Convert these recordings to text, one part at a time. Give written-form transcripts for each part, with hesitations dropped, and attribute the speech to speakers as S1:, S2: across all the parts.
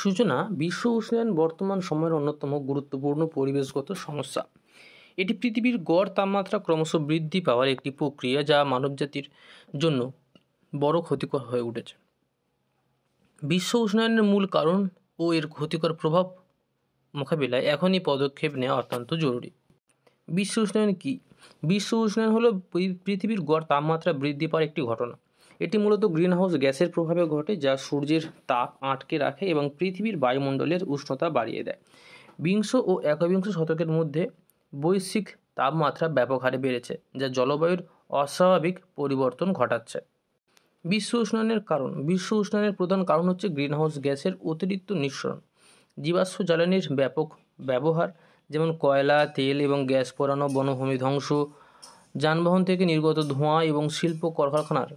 S1: সূচনা বিশ্ব উষ্ণায়ন বর্তমান সময়ের অন্যতম গুরুত্বপূর্ণ পরিবেশগত সমস্যা। এটি পৃথিবীর গড় তাপমাত্রা ক্রমশ বৃদ্ধি পাওয়ার একটি প্রক্রিয়া যা মানবজাতির জন্য বড় ক্ষতিকর হয়ে উঠেছে। বিশ্ব উষ্ণায়নের মূল কারণ ও এর ক্ষতিকর প্রভাব মোকাবিলায় এখনই পদক্ষেপ নেওয়া অত্যন্ত জরুরি। বিশ্ব উষ্ণায়ন কী? বিশ্ব উষ্ণায়ন হলো পৃথিবীর গড় তাপমাত্রা বৃদ্ধি পাওয়ার একটি ঘটনা। এটি মূলত গ্রিনহাউস গ্যাসের প্রভাবে ঘটে, যা সূর্যের তাপ আটকে রাখে এবং পৃথিবীর বায়ুমণ্ডলের উষ্ণতা বাড়িয়ে দেয়। বিংশ ও একবিংশ শতকের মধ্যে বৈশ্বিক তাপমাত্রা ব্যাপক হারে বেড়েছে, যা জলবায়ুর অস্বাভাবিক পরিবর্তন ঘটাচ্ছে। বিশ্ব উষ্ণায়নের কারণ। বিশ্ব উষ্ণায়নের প্রধান কারণ হচ্ছে গ্রিনহাউস গ্যাসের অতিরিক্ত নিঃসরণ, জীবাশ্ম জ্বালানির ব্যাপক ব্যবহার, যেমন কয়লা, তেল এবং গ্যাস পোড়ানো, বনভূমি ধ্বংস, যানবাহন থেকে নির্গত ধোঁয়া এবং শিল্প কলকারখানার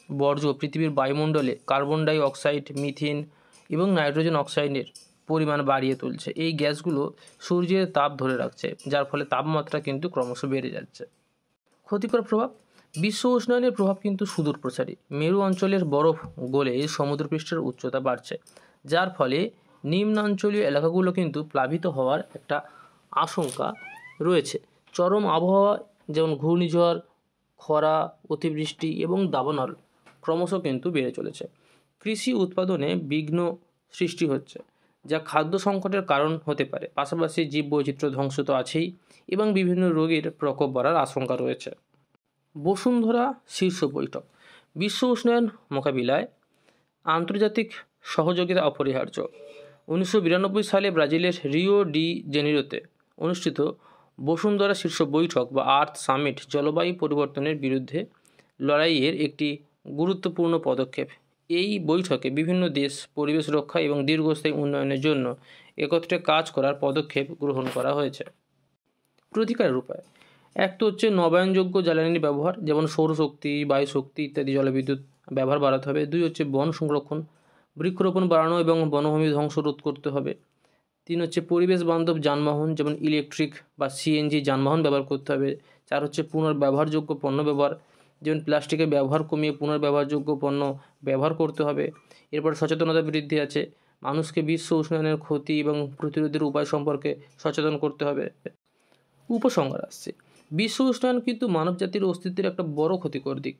S1: বর্জ্য পৃথিবীর বায়ুমণ্ডলে কার্বন ডাই অক্সাইড, মিথেন এবং নাইট্রোজেন অক্সাইডের পরিমাণ বাড়িয়ে তুলছে। এই গ্যাসগুলো সূর্যের তাপ ধরে রাখছে, যার ফলে তাপমাত্রা কিন্তু ক্রমশ বেড়ে যাচ্ছে। ক্ষতিকর প্রভাব। বিশ্ব উষ্ণায়নের প্রভাব কিন্তু সুদূরপ্রসারী। মেরু অঞ্চলের বরফ গলে সমুদ্রপৃষ্ঠের উচ্চতা বাড়ছে, যার ফলে নিম্নাঞ্চলীয় এলাকাগুলো কিন্তু প্লাবিত হওয়ার একটা আশঙ্কা রয়েছে। চরম আবহাওয়া যেমন ঘূর্ণিঝড়, খরা, অতিবৃষ্টি এবং দাবানল ক্রমশ কিন্তু বেড়ে চলেছে। কৃষি উৎপাদনে বিঘ্ন সৃষ্টি হচ্ছে, যা খাদ্য সংকটের কারণ হতে পারে। পাশাপাশি জীববৈচিত্র্য ধ্বংস তো আছেই এবং বিভিন্ন রোগের প্রকোপ বাড়ার আশঙ্কা রয়েছে। বসুন্ধরা শীর্ষ বৈঠক। বিশ্ব উষ্ণায়ন মোকাবিলায় আন্তর্জাতিক সহযোগিতা অপরিহার্য। 1992 সালে ব্রাজিলের রিও ডি জেনিরোতে অনুষ্ঠিত বসুন্ধরা শীর্ষ বৈঠক বা আর্থ সামিট জলবায়ু পরিবর্তনের বিরুদ্ধে লড়াইয়ের একটি গুরুত্বপূর্ণ পদক্ষেপ। এই বৈঠকে বিভিন্ন দেশ পরিবেশ রক্ষা এবং দীর্ঘস্থায়ী উন্নয়নের জন্য একত্রে কাজ করার পদক্ষেপ গ্রহণ করা হয়েছে। প্রতিকারের উপায়। এক তো হচ্ছে নবায়নযোগ্য জ্বালানির ব্যবহার, যেমন সৌরশক্তি, বায়ুশক্তি ইত্যাদি জলবিদ্যুৎ ব্যবহার বাড়াতে হবে। 2 হচ্ছে বন সংরক্ষণ, বৃক্ষরোপণ বাড়ানো এবং বনভূমি ধ্বংস রোধ করতে হবে। 3 হচ্ছে পরিবেশ বান্ধব যানবাহন, যেমন ইলেকট্রিক বা সিএনজি যানবাহন ব্যবহার করতে হবে। 4 হচ্ছে পুনর্ব্যবহারযোগ্য পণ্য ব্যবহার, যেমন প্লাস্টিকের ব্যবহার কমিয়ে পুনর্ব্যবহারযোগ্য পণ্য ব্যবহার করতে হবে। এরপর সচেতনতা বৃদ্ধি আছে, মানুষকে বিশ্ব উষ্ণায়নের ক্ষতি এবং প্রতিরোধের উপায় সম্পর্কে সচেতন করতে হবে। উপসংহার আসছে। বিশ্ব উষ্ণায়ন কিন্তু মানবজাতির অস্তিত্বের একটা বড় ক্ষতিকর দিক।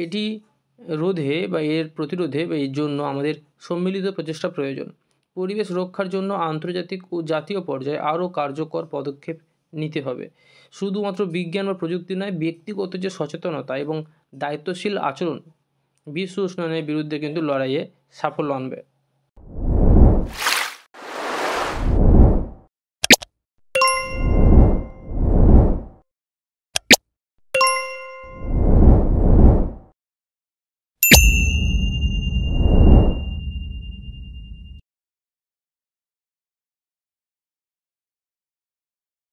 S1: এটি রোধে বা এর প্রতিরোধে বা এর জন্য আমাদের সম্মিলিত প্রচেষ্টা প্রয়োজন। পরিবেশ রক্ষার জন্য আন্তর্জাতিক ও জাতীয় পর্যায়ে আরও কার্যকর পদক্ষেপ নিতে হবে। শুধুমাত্র বিজ্ঞান বা প্রযুক্তি নয়, ব্যক্তিগত যে সচেতনতা এবং দায়িত্বশীল আচরণ বিশ্ব উষ্ণায়নের বিরুদ্ধে কিন্তু লড়াইয়ে সাফল্য আনবে।